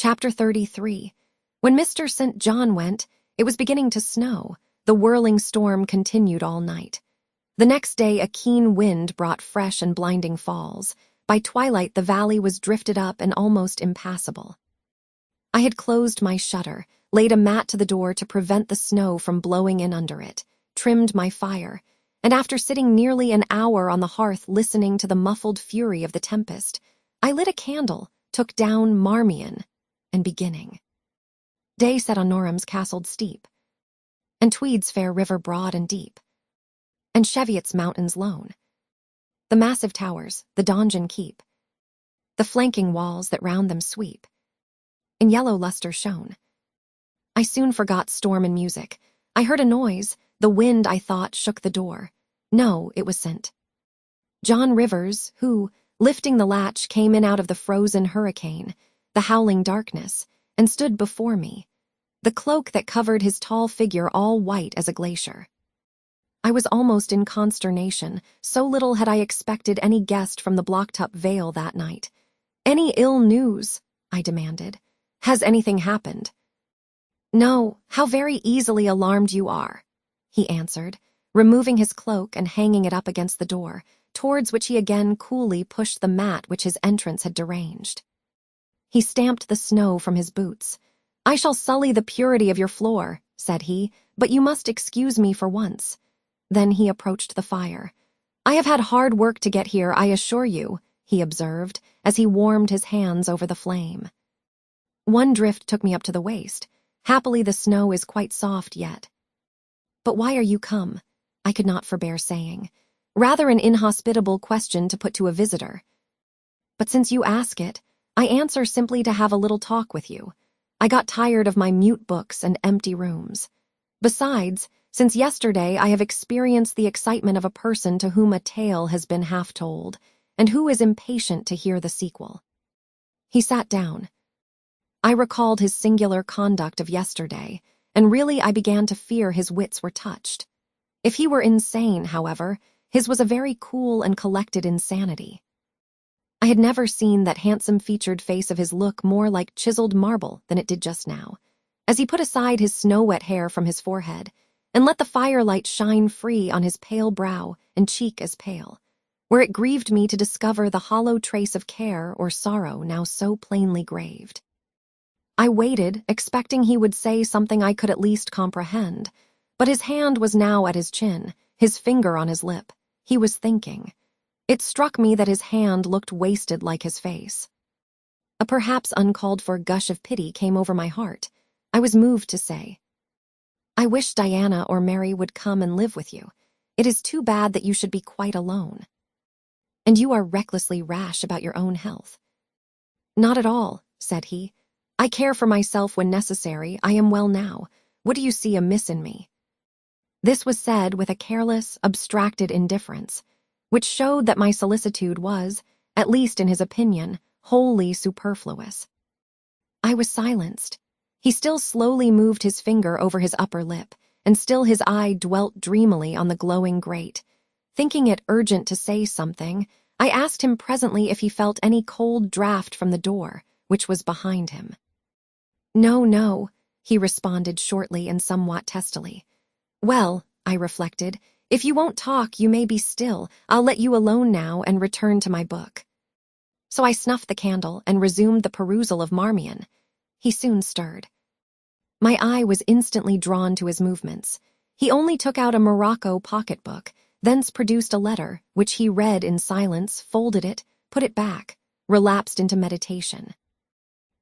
Chapter 33. When Mr. St. John went, it was beginning to snow. The whirling storm continued all night. The next day, a keen wind brought fresh and blinding falls. By twilight, the valley was drifted up and almost impassable. I had closed my shutter, laid a mat to the door to prevent the snow from blowing in under it, trimmed my fire, and after sitting nearly an hour on the hearth listening to the muffled fury of the tempest, I lit a candle, took down Marmion, and beginning. Day set on Norham's castled steep, and Tweed's fair river broad and deep, and Cheviot's mountains lone, the massive towers, the donjon keep, the flanking walls that round them sweep, in yellow lustre shone. I soon forgot storm and music. I heard a noise. The wind, I thought, shook the door. No, it was St. John Rivers, who, lifting the latch, came in out of the frozen hurricane, the howling darkness, and stood before me, the cloak that covered his tall figure all white as a glacier. I was almost in consternation, so little had I expected any guest from the blocked-up vale that night. "Any ill news?" I demanded. "Has anything happened?" "No, how very easily alarmed you are," he answered, removing his cloak and hanging it up against the door, towards which he again coolly pushed the mat which his entrance had deranged. He stamped the snow from his boots. "I shall sully the purity of your floor," said he, "but you must excuse me for once." Then he approached the fire. "I have had hard work to get here, I assure you," he observed, as he warmed his hands over the flame. "One drift took me up to the waist. Happily the snow is quite soft yet." "But why are you come?" I could not forbear saying. "Rather an inhospitable question to put to a visitor. But since you ask it, I answer simply to have a little talk with you. I got tired of my mute books and empty rooms. Besides, since yesterday I have experienced the excitement of a person to whom a tale has been half told, and who is impatient to hear the sequel." He sat down. I recalled his singular conduct of yesterday, and really I began to fear his wits were touched. If he were insane, however, his was a very cool and collected insanity. I had never seen that handsome-featured face of his look more like chiseled marble than it did just now, as he put aside his snow-wet hair from his forehead and let the firelight shine free on his pale brow and cheek as pale, where it grieved me to discover the hollow trace of care or sorrow now so plainly graved. I waited, expecting he would say something I could at least comprehend, but his hand was now at his chin, his finger on his lip. He was thinking. It struck me that his hand looked wasted like his face. A perhaps uncalled-for gush of pity came over my heart. I was moved to say, "I wish Diana or Mary would come and live with you. It is too bad that you should be quite alone. And you are recklessly rash about your own health." "Not at all," said he. "I care for myself when necessary. I am well now. What do you see amiss in me?" This was said with a careless, abstracted indifference, which showed that my solicitude was, at least in his opinion, wholly superfluous. I was silenced. He still slowly moved his finger over his upper lip, and still his eye dwelt dreamily on the glowing grate. Thinking it urgent to say something, I asked him presently if he felt any cold draught from the door, which was behind him. "No, no," he responded shortly and somewhat testily. "Well," I reflected, "if you won't talk, you may be still. I'll let you alone now and return to my book." So I snuffed the candle and resumed the perusal of Marmion. He soon stirred. My eye was instantly drawn to his movements. He only took out a morocco pocketbook, thence produced a letter, which he read in silence, folded it, put it back, relapsed into meditation.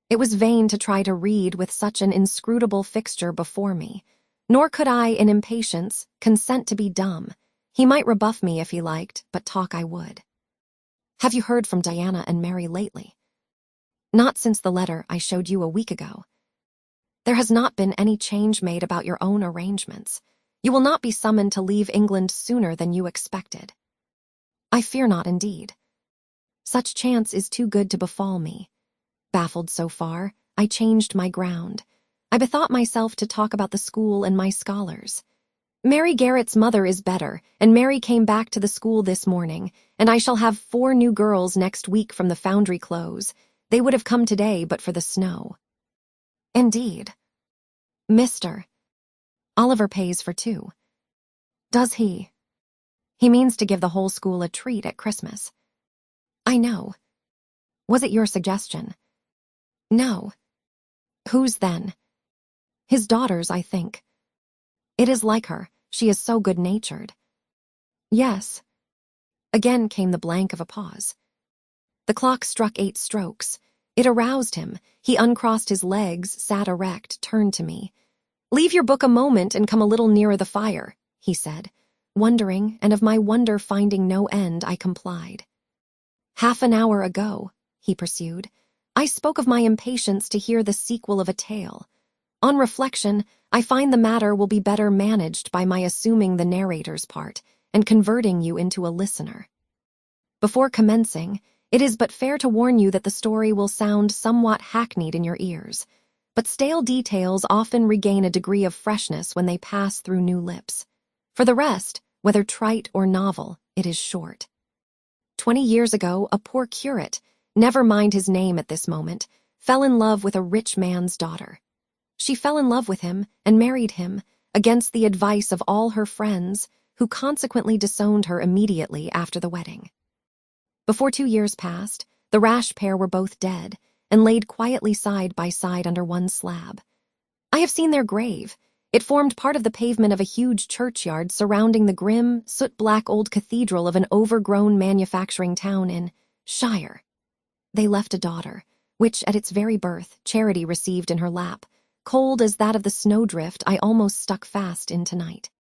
It was vain to try to read with such an inscrutable fixture before me, nor could I, in impatience, consent to be dumb. He might rebuff me if he liked, but talk I would. "Have you heard from Diana and Mary lately?" "Not since the letter I showed you a week ago." "There has not been any change made about your own arrangements. You will not be summoned to leave England sooner than you expected." "I fear not, indeed. Such chance is too good to befall me." Baffled so far, I changed my ground. I bethought myself to talk about the school and my scholars. "Mary Garrett's mother is better, and Mary came back to the school this morning, and I shall have 4 new girls next week from the foundry close. They would have come today but for the snow." Indeed. Mr. Oliver pays for 2. Does he? He means to give the whole school a treat at Christmas. I know. Was it your suggestion? No. Whose then? His daughter's, I think. It is like her. She is so good-natured. Yes. Again came the blank of a pause. The clock struck 8 strokes. It aroused him. He uncrossed his legs, sat erect, turned to me. "Leave your book a moment and come a little nearer the fire," he said. Wondering, and of my wonder finding no end, I complied. "Half an hour ago," he pursued, "I spoke of my impatience to hear the sequel of a tale. On reflection, I find the matter will be better managed by my assuming the narrator's part and converting you into a listener. Before commencing, it is but fair to warn you that the story will sound somewhat hackneyed in your ears, but stale details often regain a degree of freshness when they pass through new lips. For the rest, whether trite or novel, it is short. 20 years ago, a poor curate, never mind his name at this moment, fell in love with a rich man's daughter. She fell in love with him and married him, against the advice of all her friends, who consequently disowned her immediately after the wedding. Before 2 years passed, the rash pair were both dead, and laid quietly side by side under one slab. I have seen their grave. It formed part of the pavement of a huge churchyard surrounding the grim, soot-black old cathedral of an overgrown manufacturing town in Shire. They left a daughter, which, at its very birth, Charity received in her lap, cold as that of the snowdrift I almost stuck fast in tonight.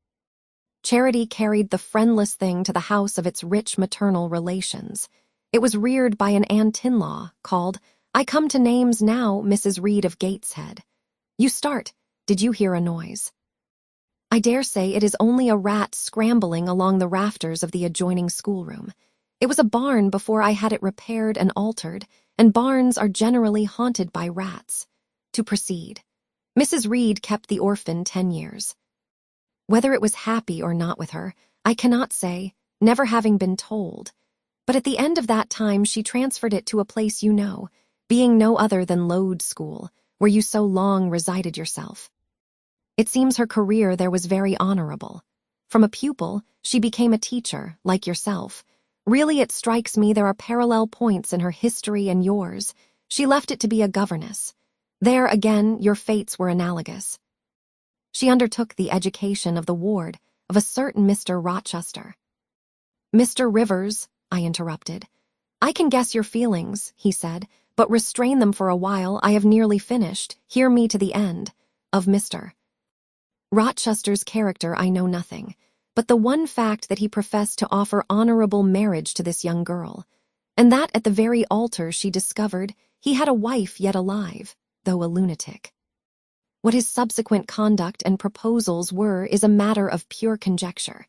Charity carried the friendless thing to the house of its rich maternal relations. It was reared by an aunt-in-law called, I come to names now, Mrs. Reed of Gateshead. You start. Did you hear a noise? I dare say it is only a rat scrambling along the rafters of the adjoining schoolroom. It was a barn before I had it repaired and altered, and barns are generally haunted by rats. To proceed. Mrs. Reed kept the orphan 10 years. Whether it was happy or not with her, I cannot say, never having been told. But at the end of that time she transferred it to a place you know, being no other than Lode School, where you so long resided yourself. It seems her career there was very honorable. From a pupil, she became a teacher, like yourself. Really, it strikes me there are parallel points in her history and yours. She left it to be a governess. There, again, your fates were analogous. She undertook the education of the ward of a certain Mr. Rochester. Mr. Rivers, I interrupted. I can guess your feelings, he said, but restrain them for a while. I have nearly finished. Hear me to the end. Of Mr. Rochester's character I know nothing, but the one fact that he professed to offer honorable marriage to this young girl, and that at the very altar she discovered he had a wife yet alive, though a lunatic. What his subsequent conduct and proposals were is a matter of pure conjecture.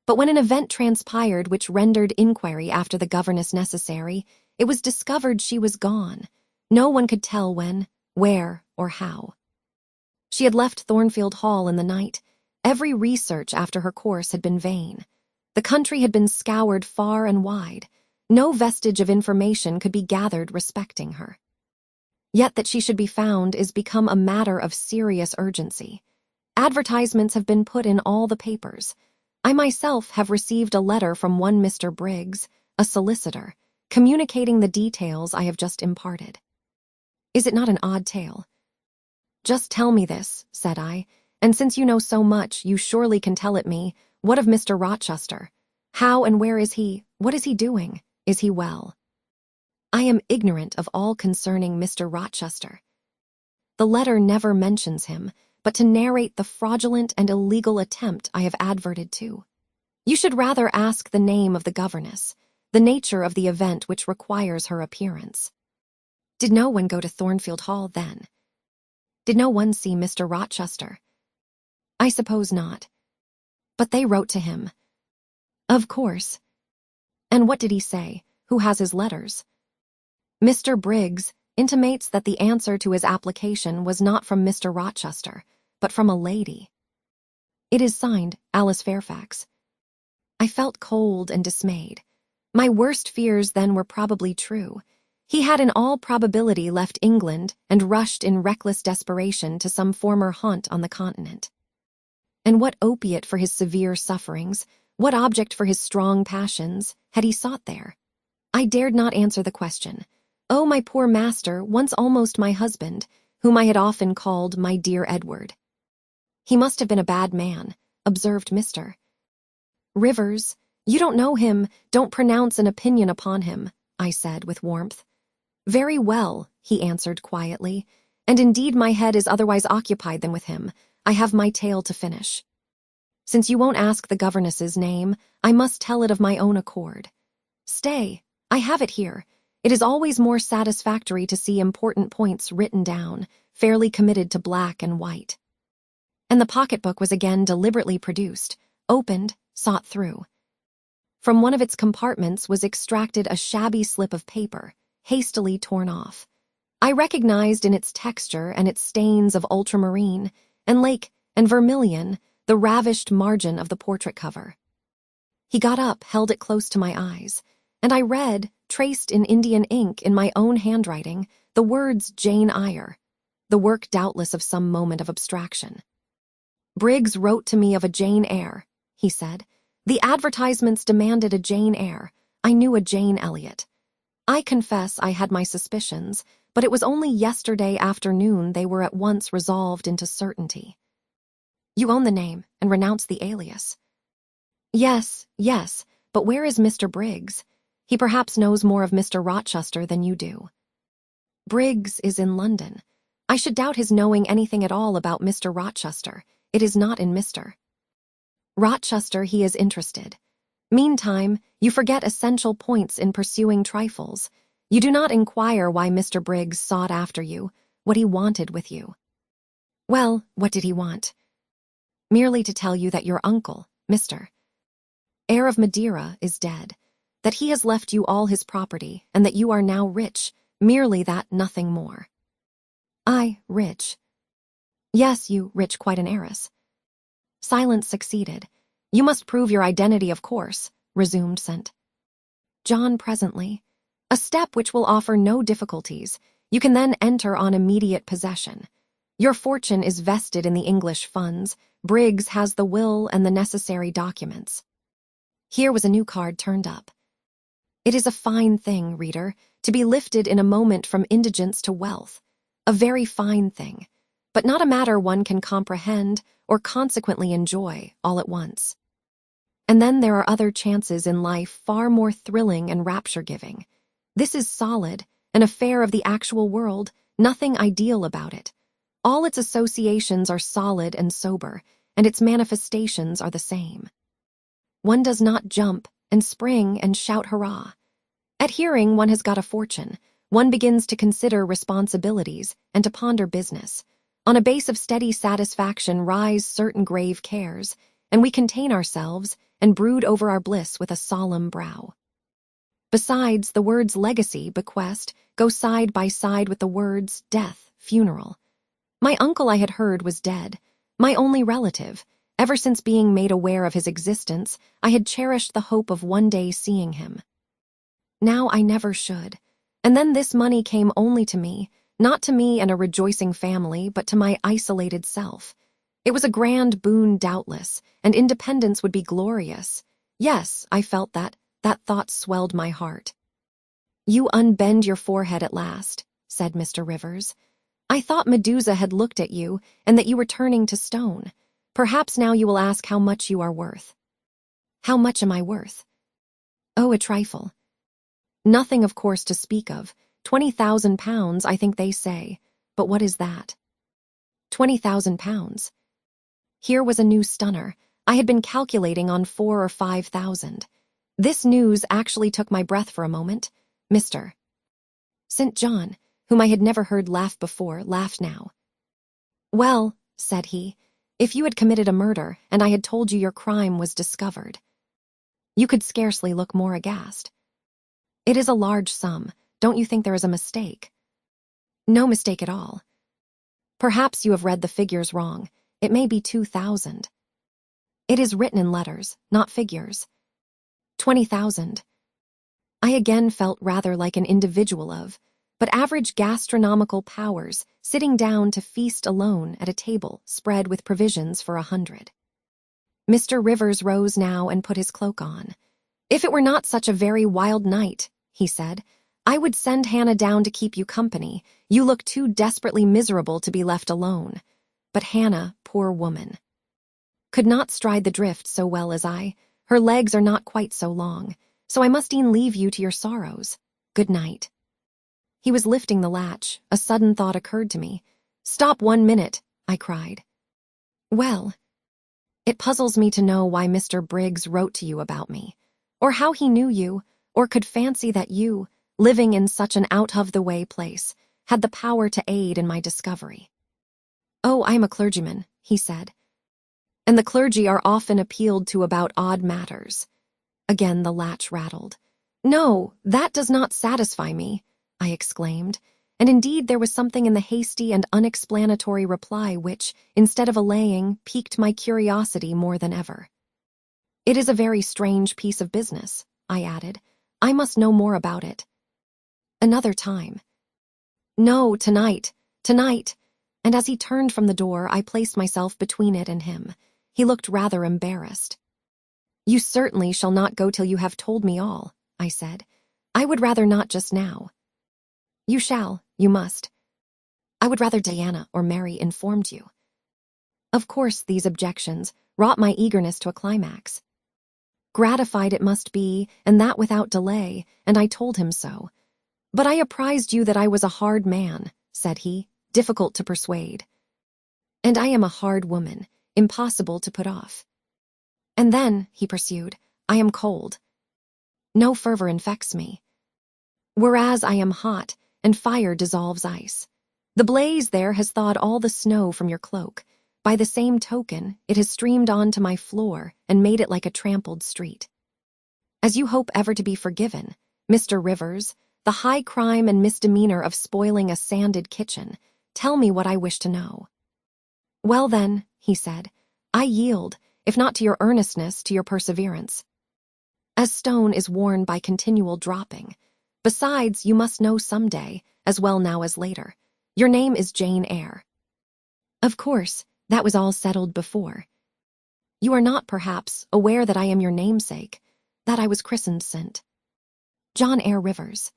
But when an event transpired which rendered inquiry after the governess necessary, it was discovered she was gone. No one could tell when, where, or how. She had left Thornfield Hall in the night. Every research after her course had been vain. The country had been scoured far and wide. No vestige of information could be gathered respecting her. Yet that she should be found is become a matter of serious urgency. Advertisements have been put in all the papers. I myself have received a letter from one Mr. Briggs, a solicitor, communicating the details I have just imparted. Is it not an odd tale? Just tell me this, said I, and since you know so much, you surely can tell it me. What of Mr. Rochester? How and where is he? What is he doing? Is he well? I am ignorant of all concerning Mr. Rochester. The letter never mentions him, but to narrate the fraudulent and illegal attempt I have adverted to. You should rather ask the name of the governess, the nature of the event which requires her appearance. Did no one go to Thornfield Hall then? Did no one see Mr. Rochester? I suppose not. But they wrote to him. Of course. And what did he say? Who has his letters? Mr. Briggs intimates that the answer to his application was not from Mr. Rochester, but from a lady. It is signed Alice Fairfax. I felt cold and dismayed. My worst fears then were probably true. He had in all probability left England and rushed in reckless desperation to some former haunt on the continent. And what opiate for his severe sufferings, what object for his strong passions, had he sought there? I dared not answer the question. Oh, my poor master, once almost my husband, whom I had often called my dear Edward. He must have been a bad man, observed Mr. Rivers. You don't know him, don't pronounce an opinion upon him, I said with warmth. Very well, he answered quietly, and indeed my head is otherwise occupied than with him. I have my tale to finish. Since you won't ask the governess's name, I must tell it of my own accord. Stay, I have it here. It is always more satisfactory to see important points written down, fairly committed to black and white. And the pocketbook was again deliberately produced, opened, sought through. From one of its compartments was extracted a shabby slip of paper, hastily torn off. I recognized in its texture and its stains of ultramarine, and lake, and vermilion, the ravished margin of the portrait cover. He got up, held it close to my eyes, and I read, traced in Indian ink in my own handwriting, the words Jane Eyre, the work doubtless of some moment of abstraction. Briggs wrote to me of a Jane Eyre, he said. The advertisements demanded a Jane Eyre. I knew a Jane Elliot. I confess I had my suspicions, but it was only yesterday afternoon they were at once resolved into certainty. You own the name and renounce the alias. Yes, but where is Mr. Briggs? He perhaps knows more of Mr. Rochester than you do. Briggs is in London. I should doubt his knowing anything at all about Mr. Rochester. It is not in Mr. Rochester he is interested. Meantime, you forget essential points in pursuing trifles. You do not inquire why Mr. Briggs sought after you, what he wanted with you. Well, what did he want? Merely to tell you that your uncle, Mr. Eyre of Madeira, is dead, that he has left you all his property, and that you are now rich, merely that, nothing more. I, rich. Yes, you, rich, quite an heiress. Silence succeeded. You must prove your identity, of course, resumed St. John presently. A step which will offer no difficulties. You can then enter on immediate possession. Your fortune is vested in the English funds. Briggs has the will and the necessary documents. Here was a new card turned up. It is a fine thing, reader, to be lifted in a moment from indigence to wealth. A very fine thing, but not a matter one can comprehend or consequently enjoy all at once. And then there are other chances in life far more thrilling and rapture-giving. This is solid, an affair of the actual world, nothing ideal about it. All its associations are solid and sober, and its manifestations are the same. One does not jump and spring and shout hurrah. At hearing one has got a fortune, one begins to consider responsibilities and to ponder business. On a base of steady satisfaction rise certain grave cares, and we contain ourselves and brood over our bliss with a solemn brow. Besides, the words legacy, bequest, go side by side with the words death, funeral. My uncle, I had heard, was dead, my only relative. Ever since being made aware of his existence, I had cherished the hope of one day seeing him. Now I never should. And then this money came only to me, not to me and a rejoicing family, but to my isolated self. It was a grand boon, doubtless, and independence would be glorious. Yes, I felt that. That thought swelled my heart. You unbend your forehead at last, said Mr. Rivers. I thought Medusa had looked at you, and that you were turning to stone. Perhaps now you will ask how much you are worth. How much am I worth? Oh, a trifle. Nothing, of course, to speak of. 20,000 pounds, I think they say. But what is that? 20,000 pounds. Here was a new stunner. I had been calculating on 4,000 or 5,000. This news actually took my breath for a moment. Mr. St. John, whom I had never heard laugh before, laughed now. Well, said he, if you had committed a murder and I had told you your crime was discovered, you could scarcely look more aghast. It is a large sum. Don't you think there is a mistake? No mistake at all. Perhaps you have read the figures wrong. It may be 2,000. It is written in letters, not figures. 20,000. I again felt rather like an individual of, but average gastronomical powers, sitting down to feast alone at a table spread with provisions for 100. Mr. Rivers rose now and put his cloak on. "If it were not such a very wild night," he said, "I would send Hannah down to keep you company. You look too desperately miserable to be left alone." But Hannah, poor woman, could not stride the drift so well as I. Her legs are not quite so long, so I must e'en leave you to your sorrows. Good night. He was lifting the latch. A sudden thought occurred to me. "Stop 1 minute," I cried. "Well, it puzzles me to know why Mr. Briggs wrote to you about me, or how he knew you, or could fancy that you, living in such an out-of-the-way place, had the power to aid in my discovery." "Oh, I am a clergyman," he said, "and the clergy are often appealed to about odd matters." Again the latch rattled. "No, that does not satisfy me," I exclaimed, and indeed there was something in the hasty and unexplanatory reply which, instead of allaying, piqued my curiosity more than ever. "It is a very strange piece of business," I added. "I must know more about it." "Another time." "No, tonight, tonight." And as he turned from the door, I placed myself between it and him. He looked rather embarrassed. "You certainly shall not go till you have told me all," I said. "I would rather not just now." "You shall, you must. I would rather Diana or Mary informed you." Of course, these objections wrought my eagerness to a climax. Gratified it must be, and that without delay, and I told him so. "But I apprised you that I was a hard man," said he, "difficult to persuade. And I am a hard woman, impossible to put off. And then," he pursued, "I am cold. No fervor infects me. Whereas I am hot, and fire dissolves ice. The blaze there has thawed all the snow from your cloak. By the same token, it has streamed on to my floor and made it like a trampled street. As you hope ever to be forgiven, Mr. Rivers, the high crime and misdemeanor of spoiling a sanded kitchen, tell me what I wish to know." "Well then," he said, "I yield, if not to your earnestness, to your perseverance. As stone is worn by continual dropping. Besides, you must know some day, as well now as later. Your name is Jane Eyre." "Of course, that was all settled before. You are not, perhaps, aware that I am your namesake, that I was christened St. John Eyre Rivers."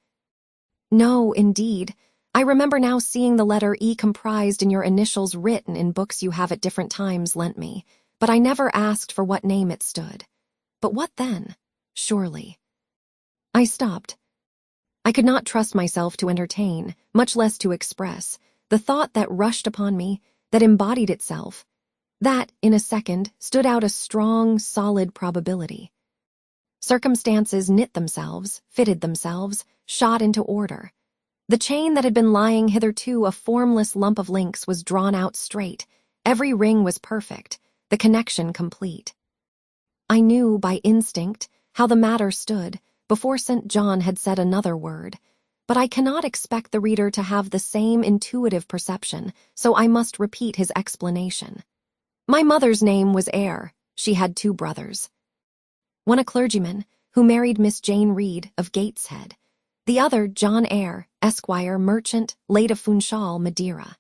"No, indeed. I remember now seeing the letter E comprised in your initials written in books you have at different times lent me, but I never asked for what name it stood. But what then? Surely." I stopped. I could not trust myself to entertain, much less to express, the thought that rushed upon me, that embodied itself, that, in a second, stood out a strong, solid probability. Circumstances knit themselves, fitted themselves, shot into order. The chain that had been lying hitherto a formless lump of links was drawn out straight. Every ring was perfect, the connection complete. I knew, by instinct, how the matter stood, before St. John had said another word, but I cannot expect the reader to have the same intuitive perception, so I must repeat his explanation. My mother's name was Eyre. She had 2 brothers. One a clergyman, who married Miss Jane Reed of Gateshead. The other John Eyre, Esquire, merchant, late of Funchal, Madeira.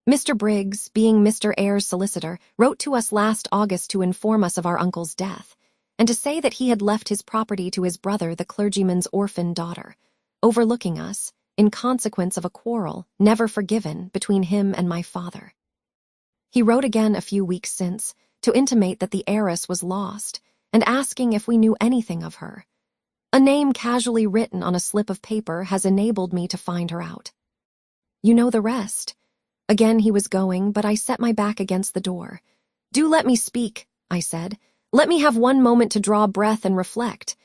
Mr. Briggs, being Mr. Eyre's solicitor, wrote to us last August to inform us of our uncle's death, and to say that he had left his property to his brother, the clergyman's orphan daughter, overlooking us, in consequence of a quarrel, never forgiven, between him and my father. He wrote again a few weeks since, to intimate that the heiress was lost, and asking if we knew anything of her. A name casually written on a slip of paper has enabled me to find her out. You know the rest. Again he was going, but I set my back against the door. "Do let me speak," I said. "Let me have 1 moment to draw breath and reflect."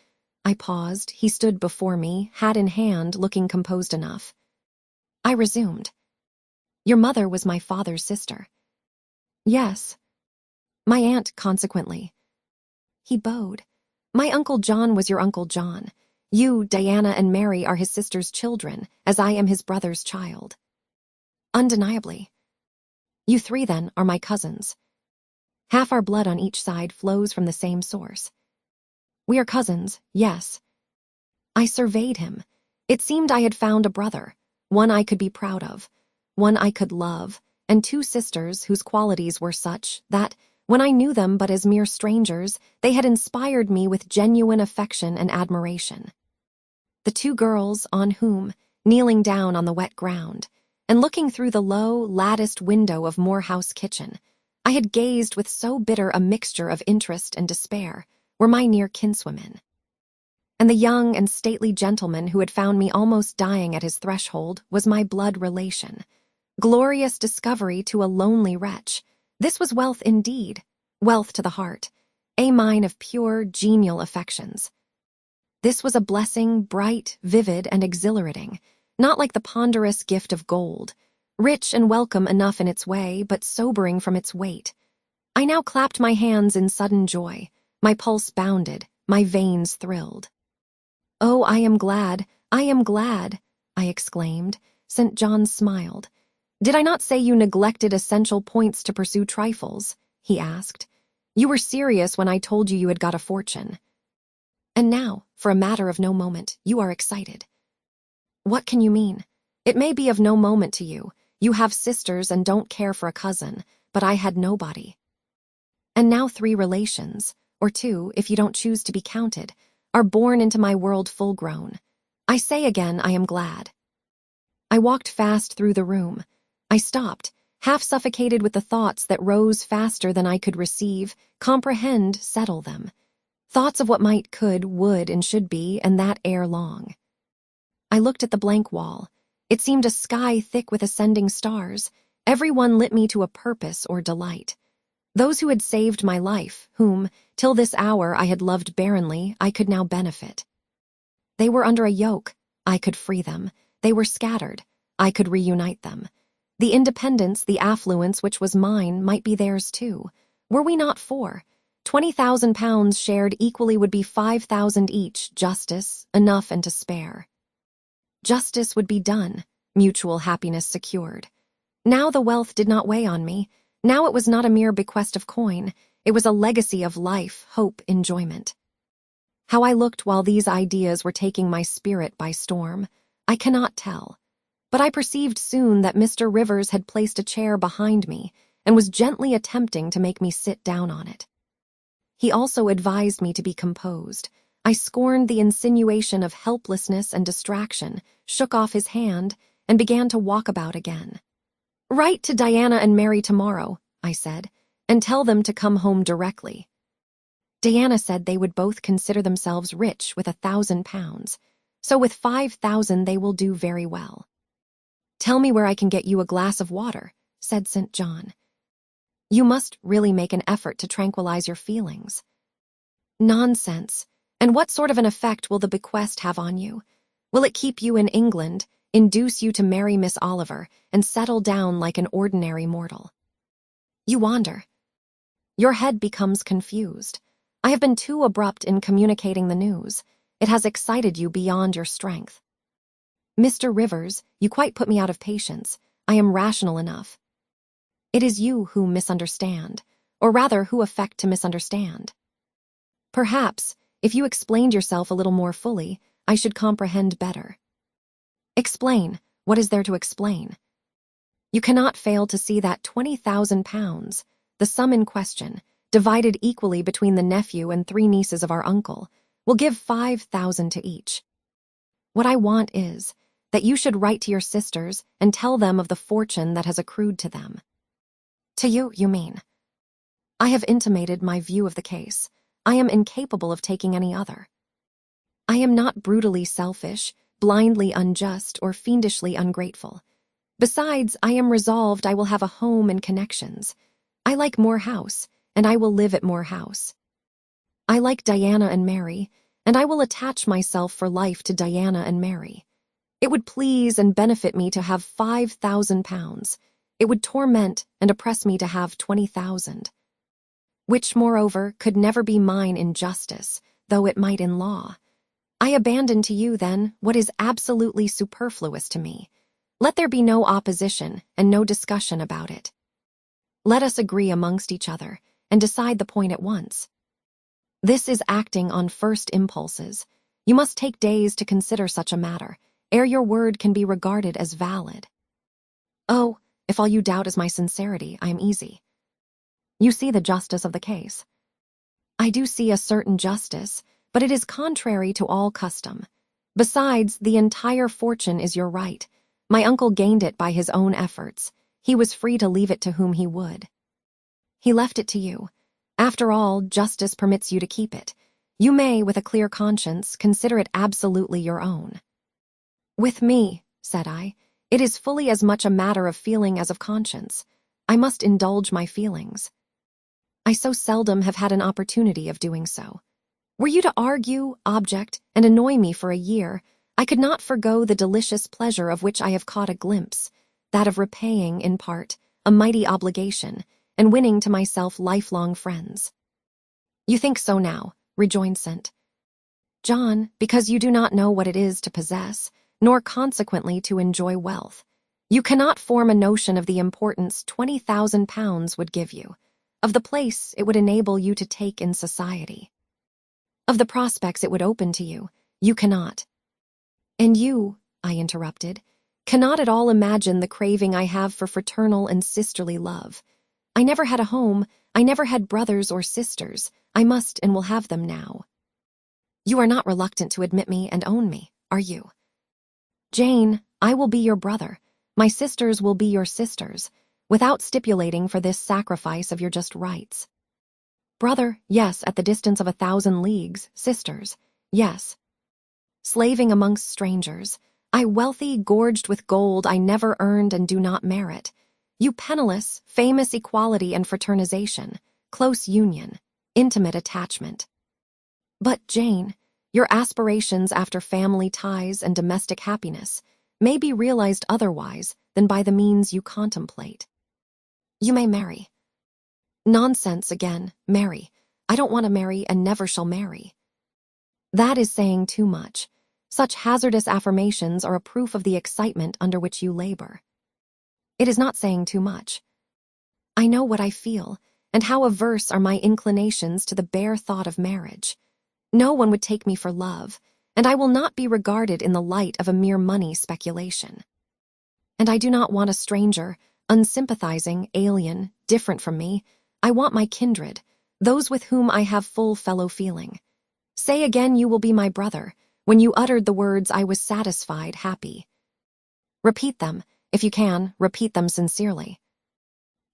I paused. He stood before me, hat in hand, looking composed enough. I resumed. "Your mother was my father's sister." "Yes." "My aunt, consequently." He bowed. "My Uncle John was your Uncle John. You, Diana, and Mary are his sister's children, as I am his brother's child." "Undeniably." "You 3, then, are my cousins. Half our blood on each side flows from the same source." "We are cousins, yes." I surveyed him. It seemed I had found a brother, one I could be proud of, one I could love, and two sisters whose qualities were such that, when I knew them but as mere strangers, they had inspired me with genuine affection and admiration. The two girls on whom, kneeling down on the wet ground, and looking through the low, latticed window of Morehouse kitchen, I had gazed with so bitter a mixture of interest and despair, were my near kinswomen. And the young and stately gentleman who had found me almost dying at his threshold was my blood relation. Glorious discovery to a lonely wretch. This was wealth indeed, wealth to the heart, a mine of pure, genial affections. This was a blessing, bright, vivid, and exhilarating, not like the ponderous gift of gold, rich and welcome enough in its way, but sobering from its weight. I now clapped my hands in sudden joy. My pulse bounded, my veins thrilled. "Oh, I am glad, I exclaimed. St. John smiled. "Did I not say you neglected essential points to pursue trifles?" he asked. "You were serious when I told you you had got a fortune. And now, for a matter of no moment, you are excited." "What can you mean? It may be of no moment to you. You have sisters and don't care for a cousin, but I had nobody. And now 3 relations, or 2, if you don't choose to be counted, are born into my world full-grown. I say again, I am glad." I walked fast through the room. I stopped, half suffocated with the thoughts that rose faster than I could receive, comprehend, settle them. Thoughts of what might, could, would, and should be, and that ere long. I looked at the blank wall. It seemed a sky thick with ascending stars. Every one lit me to a purpose or delight. Those who had saved my life, whom, till this hour, I had loved barrenly, I could now benefit. They were under a yoke. I could free them. They were scattered. I could reunite them. The independence, the affluence which was mine might be theirs too. Were we not 4? £20,000 shared equally would be 5,000 each, justice, enough and to spare. Justice would be done, mutual happiness secured. Now the wealth did not weigh on me. Now it was not a mere bequest of coin. It was a legacy of life, hope, enjoyment. How I looked while these ideas were taking my spirit by storm, I cannot tell. But I perceived soon that Mr. Rivers had placed a chair behind me and was gently attempting to make me sit down on it. He also advised me to be composed. I scorned the insinuation of helplessness and distraction, shook off his hand, and began to walk about again. "Write to Diana and Mary tomorrow," I said, "and tell them to come home directly." Diana said they would both consider themselves rich with £1,000, so with 5,000 they will do very well. "Tell me where I can get you a glass of water," said St. John. "You must really make an effort to tranquilize your feelings." "Nonsense. And what sort of an effect will the bequest have on you? Will it keep you in England, induce you to marry Miss Oliver, and settle down like an ordinary mortal? You wander. Your head becomes confused. I have been too abrupt in communicating the news. It has excited you beyond your strength. Mr. Rivers, you quite put me out of patience. I am rational enough. It is you who misunderstand, or rather who affect to misunderstand. Perhaps, if you explained yourself a little more fully, I should comprehend better." "Explain. What is there to explain?" "You cannot fail to see that £20,000, the sum in question, divided equally between the nephew and 3 nieces of our uncle, will give 5,000 to each. What I want is that you should write to your sisters and tell them of the fortune that has accrued to them." "To you, you mean?" "I have intimated my view of the case. I am incapable of taking any other. I am not brutally selfish, blindly unjust, or fiendishly ungrateful. Besides, I am resolved I will have a home and connections. I like Morehouse, and I will live at Morehouse. I like Diana and Mary, and I will attach myself for life to Diana and Mary. It would please and benefit me to have £5,000. It would torment and oppress me to have 20,000. Which, moreover, could never be mine in justice, though it might in law. I abandon to you, then, what is absolutely superfluous to me. Let there be no opposition and no discussion about it. Let us agree amongst each other and decide the point at once. This is acting on first impulses. You must take days to consider such a matter, ere your word can be regarded as valid. Oh, if all you doubt is my sincerity, I am easy. You see the justice of the case. I do see a certain justice, but it is contrary to all custom. Besides, the entire fortune is your right. My uncle gained it by his own efforts. He was free to leave it to whom he would. He left it to you. After all, justice permits you to keep it. You may, with a clear conscience, consider it absolutely your own. With me, said I, it is fully as much a matter of feeling as of conscience. I must indulge my feelings. I so seldom have had an opportunity of doing so. Were you to argue, object, and annoy me for a year, I could not forgo the delicious pleasure of which I have caught a glimpse, that of repaying, in part, a mighty obligation, and winning to myself lifelong friends. You think so now, rejoined St. John, because you do not know what it is to possess, nor consequently to enjoy wealth. You cannot form a notion of the importance £20,000 would give you, of the place it would enable you to take in society, of the prospects it would open to you. You cannot. And you, I interrupted, cannot at all imagine the craving I have for fraternal and sisterly love. I never had a home, I never had brothers or sisters. I must and will have them now. You are not reluctant to admit me and own me, are you? Jane, I will be your brother. My sisters will be your sisters, without stipulating for this sacrifice of your just rights. Brother, yes, at the distance of 1,000 leagues. Sisters, yes. Slaving amongst strangers. I wealthy, gorged with gold I never earned and do not merit. You penniless, famous equality and fraternization, close union, intimate attachment. But, Jane, your aspirations after family ties and domestic happiness may be realized otherwise than by the means you contemplate. You may marry. Nonsense again, marry. I don't want to marry and never shall marry. That is saying too much. Such hazardous affirmations are a proof of the excitement under which you labor. It is not saying too much. I know what I feel, and how averse are my inclinations to the bare thought of marriage. No one would take me for love, and I will not be regarded in the light of a mere money speculation. And I do not want a stranger, unsympathizing, alien, different from me. I want my kindred, those with whom I have full fellow feeling. Say again you will be my brother. When you uttered the words I was satisfied, happy. Repeat them, if you can, repeat them sincerely.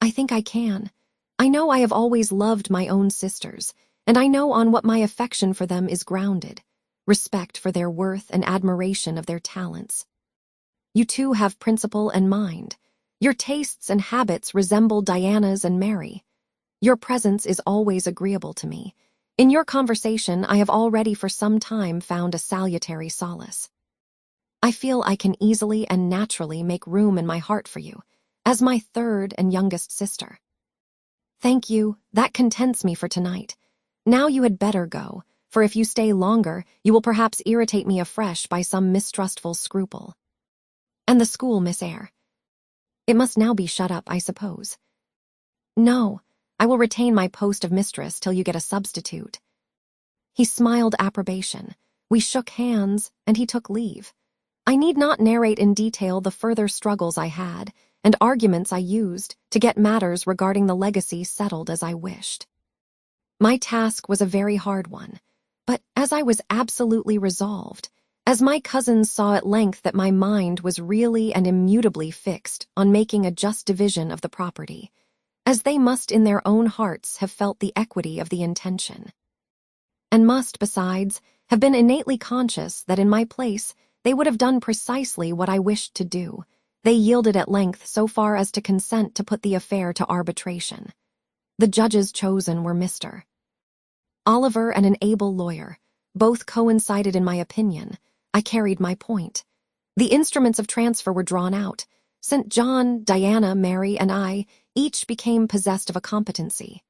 I think I can. I know I have always loved my own sisters, and I know on what my affection for them is grounded, respect for their worth and admiration of their talents. You too have principle and mind. Your tastes and habits resemble Diana's and Mary. Your presence is always agreeable to me. In your conversation, I have already for some time found a salutary solace. I feel I can easily and naturally make room in my heart for you, as my third and youngest sister. Thank you, that contents me for tonight. Now you had better go, for if you stay longer, you will perhaps irritate me afresh by some mistrustful scruple. And the school, Miss Eyre? It must now be shut up, I suppose. No, I will retain my post of mistress till you get a substitute. He smiled approbation. We shook hands, and he took leave. I need not narrate in detail the further struggles I had, and arguments I used, to get matters regarding the legacy settled as I wished. My task was a very hard one, but as I was absolutely resolved, as my cousins saw at length that my mind was really and immutably fixed on making a just division of the property, as they must in their own hearts have felt the equity of the intention, and must, besides, have been innately conscious that in my place they would have done precisely what I wished to do, they yielded at length so far as to consent to put the affair to arbitration. The judges chosen were Mr. Oliver and an able lawyer. Both coincided in my opinion. I carried my point. The instruments of transfer were drawn out. St. John, Diana, Mary, and I each became possessed of a competency.